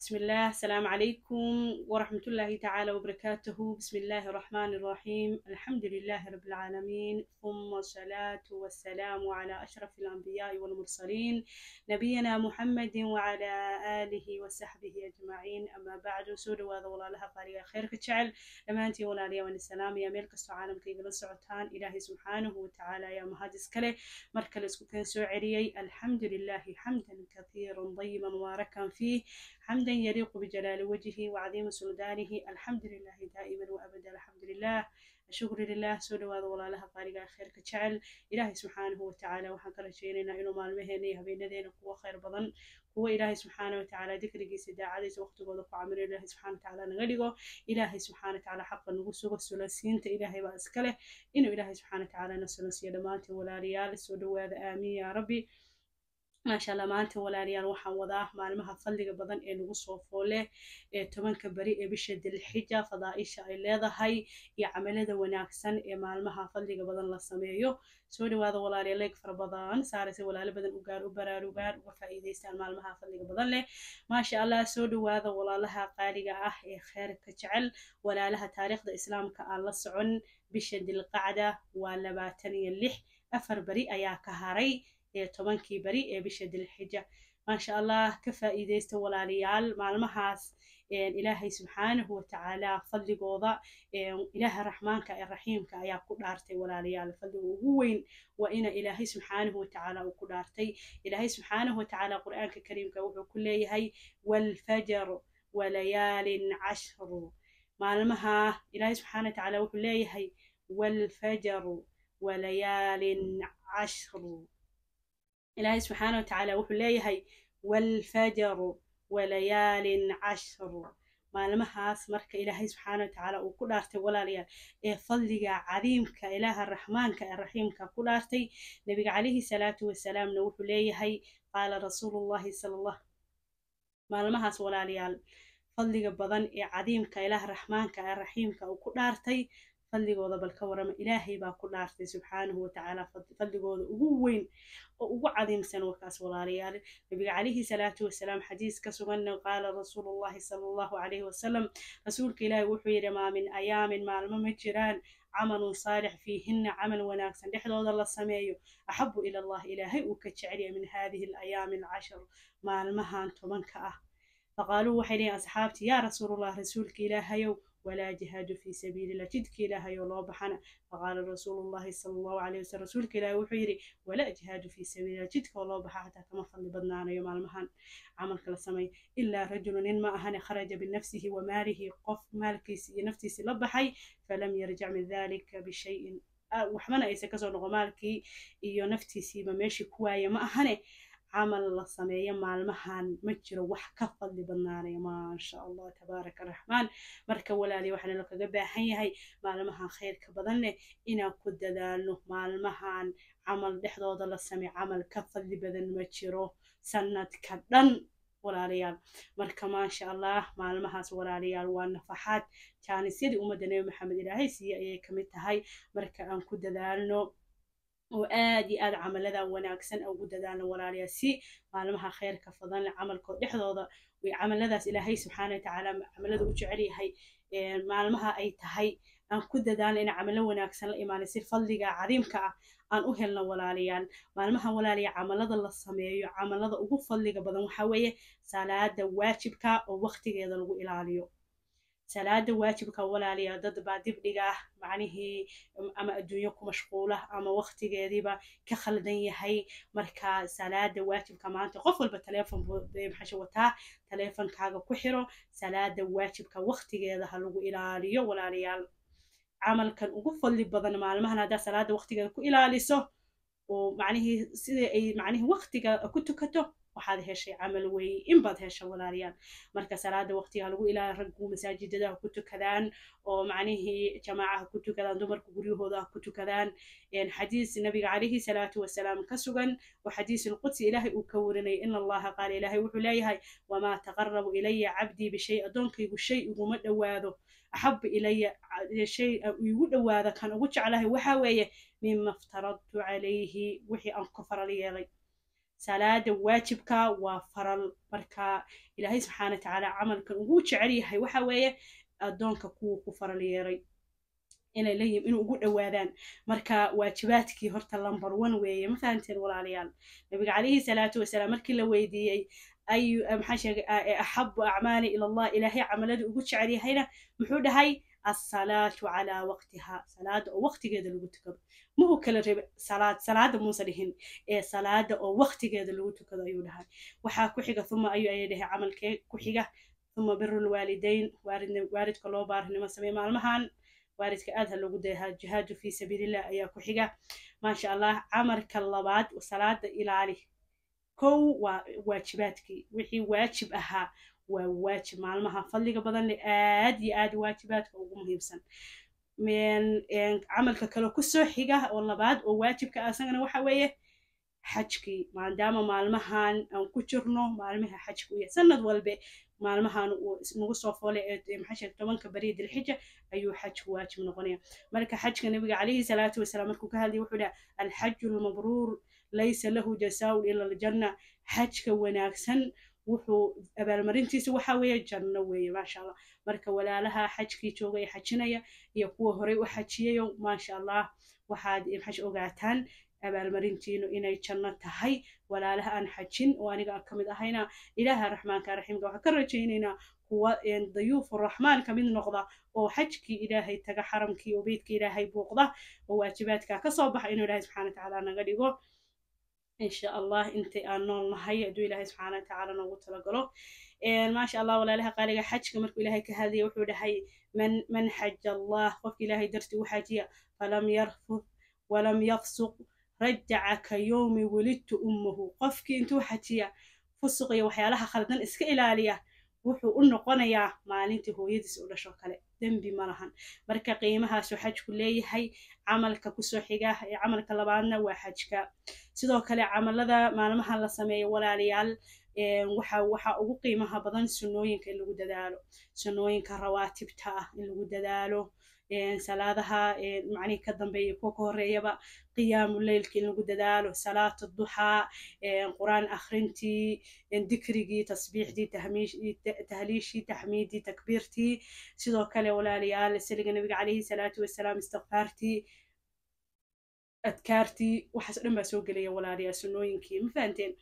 بسم الله. السلام عليكم ورحمة الله تعالى وبركاته. بسم الله الرحمن الرحيم. الحمد لله رب العالمين، ثم الصلاة والسلام على أشرف الأنبياء والمرسلين نبينا محمد وعلى آله وصحبه أجمعين. أما بعد، سورة وذولا لها قارئة خير كتشعل لما أنت ولا لي والسلام يا ملك العالم كي قل سعتان إلهي سبحانه وتعالى يا مهاجس كله مركز كن سعريي. الحمد لله حمدا كثيرا طيبا مباركا فيه، حمدا يليق بجلال وجهه وعظيم سلطانه. الحمد لله دائما وابدا. الحمد لله، الشكر لله. سورة ولا لها قارئة خير كجعل إلهي سبحانه وتعالى. وحن كرجينا إنه مالمهني هبيننا قوة خير بدن هو إلهي سبحانه وتعالى. ذكرك سدا عادي وقت قد عمر إلهي سبحانه وتعالى نغلقه. إلهي سبحانه وتعالى حق النقص والسلسين إلهي وأسكله إنه إلهي سبحانه وتعالى نسلسي دمات ولا ريال. سورة آمين يا ربي. ما شاء الله. maanta walaalayaal waxaan wadaa maalmaha fadliga badan ee nagu soo foole ee tobanka bari ee bisha dilxija, fadaaisha ay leedahay iyo camalada wanaagsan ee maalmaha fadliga badan la sameeyo. soo dhawaada walaalayaal, leeg fara badan saaraysa walaalo badan u gaar u baraarugaan uga faa'iideystaan maalmaha fadliga badan leh. maasha allah. soo dhawaada walaalaha qaaliga ah ee khayrka jecel, walaalaha taariikhda islaamka aan la socon. bisha dilqacda waa 26 afar bari ayaa ka haray tobankii bari ee bisha dilxija. maasha allah. ka faa'iideysta walaalayaal maalmahaas. ilaahay subxaanahu watacaala fadligooda, ilaaha raxmaanka ee raxiimka ayaa ku dhaartay walaalayaal. fadliga ugu weyn waa ina ilaahay subxaanahu watacaala uu ku dhaartay. ilaahay subxaanahu watacaala qur'aanka kariimka wuxuu ku leeyahay walfajar walayaalin cashru. maalmaha ilaahay subxaanahu watacaala wuxuu leeyahay walfajar walayaalin cashru. إلهي سبحانه وتعالى وحليهي والفجر وليال عشر. maalmahaas marka ilaahay subxaana watacaala uu ku dhaartay walaalayaal ee fadliga cadiimka ilaaha raxmaanka ee raxiimka ku dhaartay. nabiga calayhi salaatu wasalaamna wuxuu leeyahay qaala rasuulullahi sala allah. maalmahaas walaalayaal fadliga badan ee cadiimka ilaaha raxmaanka ee raxiimka uu ku dhaartay, fadligooda bal ka warama. ilaahay baa ku dhaartay subxaanahu watacaala fadligooda ugu weyn oo ugu cadiimsan warkaas walaalayaal. nabiga calayhi salaatu wasalaam xadiis ka suganna qaala rasuulullahi sala allahu calayhi wasalam, rasuulka ilaahay wuxuu yidhi maa min ayaamin maalmo ma jiraan camalun saalix fiihinna camal wanaagsan dhexdooda la sameeyo axabu ila allah ilaahay uu ka jecelyahay min haadihi alayaami alcashar maalmahan tobanka ah. faqaaluu waxay leeyihin asxaabtii yaa rasuulallah, rasuulka ilaahayow ولا جهاد في سبيل الله جدك إله يولو بحنا. فقال رسول الله صلى الله عليه وسلم رسولك إله وحيري ولا جهاد في سبيل الله جدك والله بحنا حتى كما فضل بدنا يوم المهان عمل كلا سمي إلا رجل إنما أهن خرج بنفسه وماله قف مالك نفسي سلبحي فلم يرجع من ذلك بشيء. وحمنا إيسا كسر نغمالكي إيو نفتي سيما ماشي كوايا ما أهنه عمل الله سمية مالمهان مجرى وحكا فضل بنانية ما شاء الله تبارك الرحمن. مركا ولالي وحنا لك قباحي هاي مالمهان خير كبضنة إنا كد دانو مالمهان عمل دحضوض الله سمي عمل كفضل بدن مجرى سنة كدن ولاليال. مركا ما شاء الله مالمهاس ولاليال والنفحات كان سيدي أمدنا محمد إلهي سيئة كمتهاي. مركا أن كد دانو وآدي آد عملدا وناكسن أو جددان ولا سي مالمها خير كفضان عمل كود حضوضة وعملداس إلهي سبحانه وتعالى عملدا وجعلي هاي مالمها أي تهاي أن كددان إن عمل وناكسن الإيمان يصير فضلقة عظيمك أن أهلنا ولا مالمها ولا عملدا الله الصميع عملدا وقف فضلقة بدن وحوية صلاة واجبك ووقت هذا لو إلى salaada waajibka walaaliya dad baa dib dhiga macnihii ama adduunyo ku mashquula ama waqtigeediiba ka khaldan yahay. marka salaada waajibka maanta qof walba telefoon maxaa wataa, telefoonkaaga ku xiro salaada waajibka waqtigeeda ha lagu ilaaliyo walaaliyaal. camalkan ugu fadli badan maalmahan haddaa salaada waqtigeeda ku ilaaliso oo macnihii sidii ay macnihii waqtiga ku tukato waxaad heshay camal weey in baad heshay walaaliyaal. marka salaada waqtiga lagu ilaa raggu masaajidada ku tukadaan oo macnihii jamaacaha ku tukadaan, dumarku guryahooda ku tukadaan. xadiis nabiga calayhi salaatu wasalaam ka sugan oo xadiis alqudsi ilaahay uu ka warinay in allaha qaala ilaahay wuxuu leeyahay wamaa taqarrabu ilaya cabdii bishay addoonkaygu shay iguma dhowaado axab ilaya shay igu dhowaada kan ugu jeclahay waxaa weeye mima aftaradtu calayhi wixii aan ku faral yeelay. salaada waajibka waa faral marka ilaahay subxaana watacaala camalkan ugu jecel yahay waxa weeye addoonka kuwa ku faral yeeray inay leeyihiin inuu ugu dhowaadaan marka waajibaadkii horta lambar 1 weeye ma fahanteen walaalayaal nabiga calayhi salaatu wasalaam markii la weydiiyey ayu maxaa sheegay axabu acmaali ila allah ilaahay camalada ugu jecel yahayna muxuu dhahay asalaatu calaa waqtiha salaada oo waqtigeeda lagu tukado ma uu kala reebe salaada muusa dhihin ee salaada oo waqtigeeda lagu tukado ayuu dhahay waxaa ku xiga uma ayay dhahay camalkee ku xiga uma birul waalidayn waalidka loo baarinimo samee maalmahan waalidka aad ha loogu dayahaa jihaadu fii sabiilillah ayaa ku xiga maasha allah camarka labaad salaada ilaali kow waa waajibaadkii wixii waajib ahaa waa waajib maalmaha fadliga badan le aad iyo aad waajibaadka ugu muhiimsan camalka kale kusoo xiga oo labaad oo waajibka asagana waxa weeye xajkii maadaama maalmahan aan ku jirno maalmaha xajka u yahay sanad walbe maalmahan uu nagu soo foolay ee maxaa sheegay 10 bari dilxija ayuu xajku waajib noqonaya marka xajka nabiga calayhi salaatu wasalaam markuu ka hadlay wuxuu dhahay alxajju almabruur laysa lahu jazaa'un ila aljanna xajka wanaagsan wuxuu abaalmarintiisa waxa weeye janno weeye maasha allah marka walaalaha xajkii jooga ee xajinaya iyo kuwa horey u xajiyayo maasha allah waxaad maxaa ogaataan abaalmarintiinu inay janno tahay walaalaha aan xajin oo aniga ka mid ahayna ilaaha raxmaanka raxiimka waxaan ka rajaynaynaa kuwa dayuufu raxmaan ka mid noqda oo xajkii ilaahay taga xaramkii oo beydkii ilaahay buuqda oo waajibaadka ka soo baxa inuu ilaahay subxaana watacaala naga dhigo إن شاء الله أنت أنون هاي أدو إلهي سبحانه وتعالى نوغو تلقلو ما شاء الله ولا لها قالها حج كمركو إلهي كهذه وحود هاي من حج الله وفي إلهي درتي وحاجية فلم يرفض ولم يفسق رجع كيوم ولدت أمه قفك انتو حاجية فسقية وحيالها خلدان اسك إلالية wuxuu u noqonayaa maalintii hooyadiis u dhasho kale dembi ma lahan marka qiimahaasuu xajku leeyahay camalka kusoo xiga ee camalka labaadna waa xajka sidoo kale camalada maalmahan la sameeyo walaalayaal waxa ugu qiimaha badan sunnooyinka in lagu dadaalo sunnooyinka rawaatibta ah in lagu dadaalo salaadaha macnii ka dambeeya kuwa ka horeeyaba qiyaamu leylka in lagu dadaalo salaatu duxaa quraan akhrintii dikrigii tasbiixdii tahliishii taxmiidii takbiirtii sidoo kale walaalayaal saliga nabiga calayhi salaatu wasalaam istikfaartii adkaartii waxaas dhan baa soo gelaya walaalayaal sunnooyinkii ma fahanteen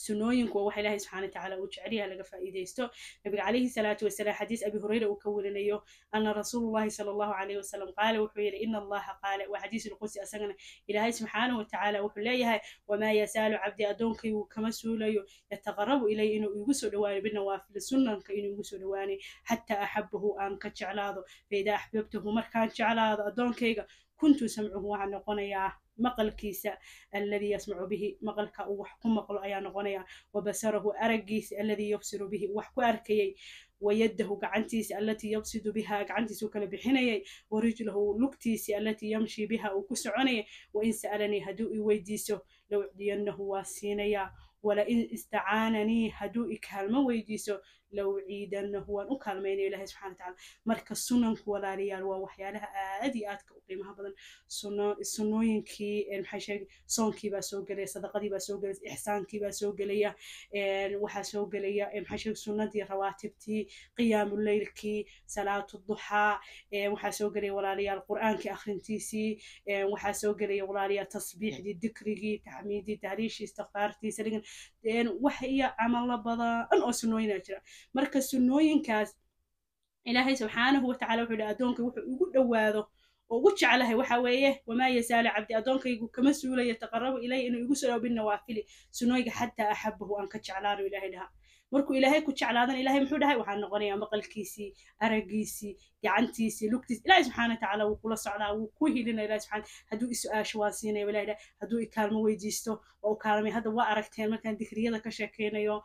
سنوينك ووحي الله سبحانه وتعالى وجعليها لك فائديستو نبي عليه الصلاة والسلام حديث أبي هريرة وكورنا يو أن رسول الله صلى الله عليه وسلم قال وحير إن الله قال وحديث القدس أسغنا إلهي سبحانه وتعالى وحليها وما يسال عبدي أدونك وكما سوليو يتقرب إلي إنه يقصوا دواني بالنوافل السنة كإنه يقصوا دواني حتى أحبه أن كتشعلاضه فإذا أحببته مركان شعلاضه أدونك كنت سمعه عن قنياه مقل كيسا الذي يسمع به مقل وحكم مقل أيان غنيا وبصره أرجيس الذي يبصر به وحكو أركي ويده قعنتيس التي يبصد بها قعنتيس وكل بحني ورجله لكتيس التي يمشي بها وكسعني وإن سألني هدوء ويديسه لو عدينه واسينيا ولئن استعانني هدوء كلمة ويديسه لو عيدنه وأكلمين إلهي سبحانه وتعالى مركز سنن ولا ريال وحيالها آديات قيمها بدن سنوين كي المحشي صون كي بسوقلي صدقة دي بسوقلي إحسان كي بسوقلي وحسوقلي المحشي سنة دي رواتبتي قيام الليل كي صلاة الضحى وحسوقلي ولا ريال القرآن كي أخرنتيسي وحسوقلي ولا ريال تصبيح دي ذكري تحميدي تهريشي استغفارتي سرين وحي عمل بدن أن سنوين أجرا marka sunnooyinkaas ilaahay subxaanahu watacaala wuxuu dhahay adoonka wuxuu ugu dhowaado oo ugu jeclahay waxa weeye wamaa yasaala cabdi adoonkaygu kama suulayo taqarrabu ilay inuu igu soo binawaafili sunnooyinka xataa axabahu aan ka jeclaano ilaahay dhaha markuu ilaahay ku jeclaadan ilaahay muxuu dhahay waxaan noqonayaa maqalkiisii aragiisii gacantiisii lugtiisii ilaahay subxaana watacaala wuu kula socdaa wuu ku hilinaya ilaahay subxaana hadduu is-su-aasho waan siinaya ilaahay dhahay hadduu ikaalmo weydiisto oo kaalmay hadda waa aragteen markaan dikriyada ka sheekeynayo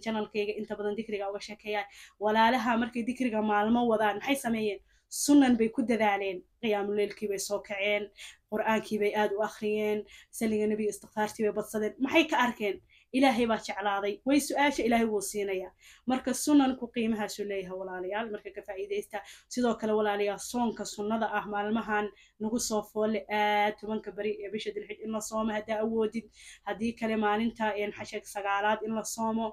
janalkayga inta badan dikriga uga sheekeeyaa walaalaha markay dikriga maalmo wadaan maxay sameeyeen sunan bay ku dadaaleen qiyaamuleylkii bay soo kaceen qur'aankii bay aad u akhriyeen saliga nebiga istikfaartii bay badsadeen maxay ka arkeen ilaahay baa jeclaaday way su-aasha ilaahay wuu siinayaa marka sunanku qiimahaasuu leeyahay walaalayaal marka ka faa'iidaysta sidoo kale walaalayaal soonka sunnada ah maalmahan nagu soo foole aad tobanka beri ee bisha dilxij in la soomo haddaa awoodid haddii kale maalinta xashag sagaalaad in la soomo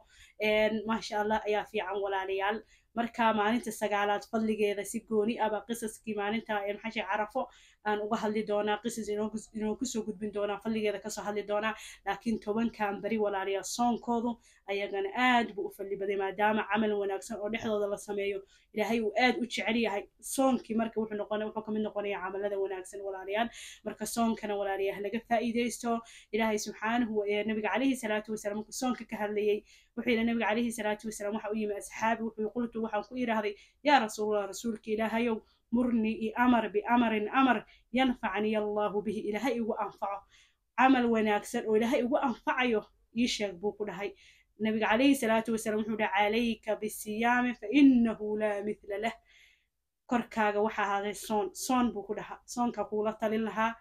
maasha allah ayaa fiican walaalayaal marka maalinta sagaalaad fadligeeda si gooni aba qisaskii maalinta xashag carafo aan uga hadli doonaa qisas inoo kusoo gudbin doonaa fadligeeda kasoo hadli doonaa laakiin tobankan beri walaalayaal soonkoodu ayagana aad buu u fadli baday maadaama camal wanaagsan oo dhexdooda la sameeyo ilaahay uu aad u jecel yahay soonkii marka wuxuu kamid noqonayaa camalada wanaagsan walaalayaal marka soonkana walaalayaal laga faa'iidaysto ilaahay subxaanahu nabiga calayhi salaatu wasalaam markuu soonka ka hadlayay wuxuu yidhi nabiga calayhi salaatu wasalaam waxa u yimi asxaabi wuxuu qultu waxaan ku idhaahday yaa rasuulallah rasuulka ilaahayow murnii amar biamarin amar yanfacni allahu bihi ilaahay igu anfaco camal wanaagsan oo ilaahay igu anfacayo ii sheeg buu ku dhahay nabiga calayhi salaatu wasalaam wuxuu dhahay calayka bisiyaami fainahu laa mithla lah korkaaga waxa ahaaday soon buu ku dhahaa soonka kuula talin lahaa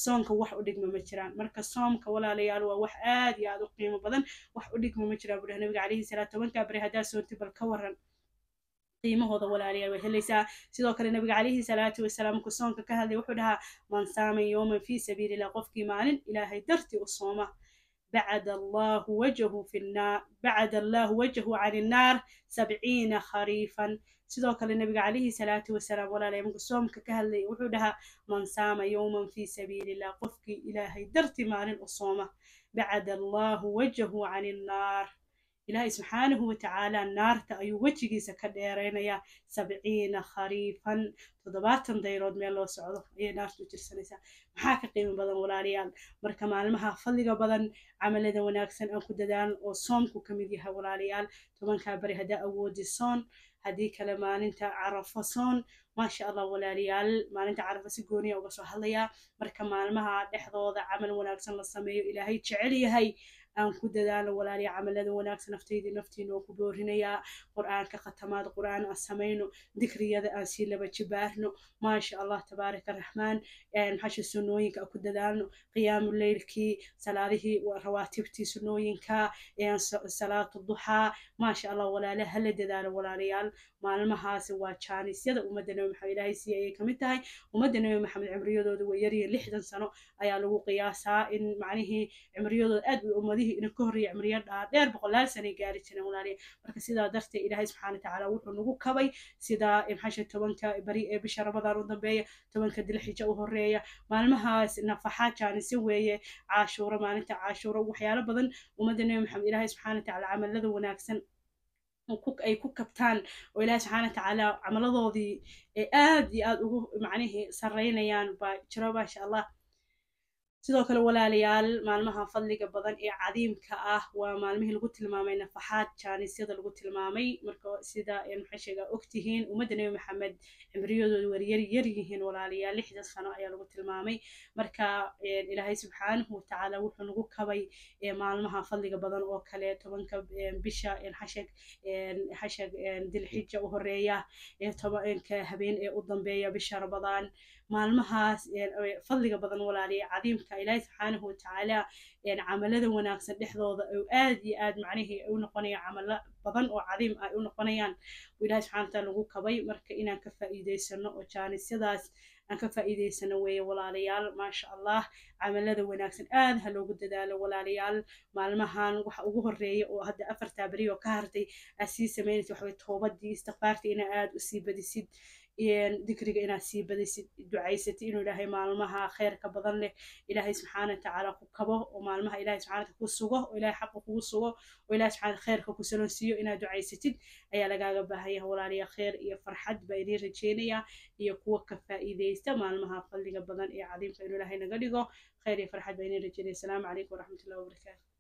soonka wax u dhigma ma jiraan marka soomka walaalayaal waa wax aad iyo aad u qiimo badan wax u dhigma ma jiraan buu dhahay nabiga calayhi salaatu tobankaa beri haddaa soonti bal ka waran qiimahooda walaalayaal way helaysaa sidoo kale nabiga calayhi salaatu wasalaam markuu soonka ka hadlay wuxuu dhahaa man saama yowman fii sabiilillah qofkii maalin ilaahay dartii u sooma بعد الله وجهه عن النار 70 خريفا sidoo kale nabiga calayhi salaatu wasalaam walaalayaal markuu soomka ka hadlay wuxuu dhahaa man saama yowman fii sabiilillah qofkii ilaahay dartii maalin u sooma بعد الله وجهه عن النار إلهي سبحانه وتعالى النار أيو وجهي سكديرينيا 70 خريفا تضباطا ديرود ميل لو سعودو أي نار تجرسنيسا maxaa ka qiimo badan walaalayaal marka maalmaha fadliga badan camalada wanaagsan aan ku dadaan oo soomku ka mid yahay walaalayaal tobanka bari hadaa awoodi soon haddii kale maalinta carafo soon maasha allah walaalayaal maalinta carafo si gooniya uga soo hadlayaa marka maalmaha dhexdooda camal wanaagsan la sameeyo ilaahay jecel yahay aan ku dadaalo walaaliya camalada wanaagsan nafteydii naftiina oo ku boorinayaa qur'aanka khatamaad qur'aan aan samayno dikriyada aan sii laba jibaarno maasha allah tabaaraka raxmaan xasha sunnooyinka ku dadaalno qiyaamu leylkii salaadihii rawaatibtii sunnooyinka salaatu duxaa maasha allah walaalaha hala dadaalo walaalayaal maalmahaasi waa jaanisyada ummadda nabi maxamed ilaahay siiya ayay kamid tahay ummadda nabi maxamed cimriyadooda way yaryihiin 60 sano ayaa lagu qiyaasaa in macnihii cimriyadooda aad u ummadihii ina ka horreeyay cimriyo dheer boqolaal sano gaari jireen walaaliya marka sidaa darteed ilaahay subxaana watacaala wuxuu nagu kabay sidaa xasha tobanka bari ee bisha ramadaan u dambeeya tobanka dilxija u horreeya maalmahaas nafaxaa jaanisi weeye caashuura maalinta caashuura waxyaalo badan ummadda nabi maxamed ilaahay subxaana watacaala camalada wanaagsan ay ku kabtaan oo ilaahay subxaana watacaala camaladoodii aad iyo aad ugu macnihii sarreynayaan baa jiro maasha allah sidoo kale walaalayaal maalmaha fadliga badan ee cadiimka ah waa maalmihii lagu tilmaamay nafaxaad jaanisyada lagu tilmaamay marka sida maxay sheegaa ogtihiin ummadda nabi maxamed cimriyadooda war yar yihiin walaalayaal 60 sano ayaa lagu tilmaamay marka ilaahay subxaanahu watacaala wuxuu nagu kabay maalmaha fadliga badan oo kale tobanka bisha xashag dilxija u horeeya tobanka habeen ee u dambeeya bisha ramadaan maalmahaas fadliga badan walaaliya cadiimka ilaahay subxaanahu watacaala camalada wanaagsan dhexdooda oo aad iyo aad macnihii u noqonayaan camalo badan oo cadiim ay u noqonayaan ilaahay subxaana watacaala lagu kabay marka inaan ka faa'iidaysano oo jaanisyadaas aan ka faa'iidaysano weeye walaalayaal maasha allah camalada wanaagsan aad ha loogu dadaalo walaalayaal maalmahan waxa ugu horreeya oo hadda 4 beri oo ka hartay aad sii samaynaysid waxa way toobadii istighfaartii inaa aad u sii badisid dikriga inaad sii badisid ducaysatid inuu ilaahay maalmaha khayrka badan leh ilaahay subxaana watacaala ku kabo oo maalmaha ilaahay subxaana watacaala ku sugo oo ilaahay xaqa kugu sugo oo ilaahay subxaana khayrka ku salonsiiyo inaad ducaysatid ayaa lagaaga baahan yahay walaaliya khayr iyo farxad baa idiin rajeynayaa iyo kuwa ka faa'iidaysta maalmaha fadliga badan ee cadiimka inuu ilaahay naga dhigo khayr iyo farxad baa idiin rajeynaya asalaamu calaykum waraxmatullahi wabarakaatu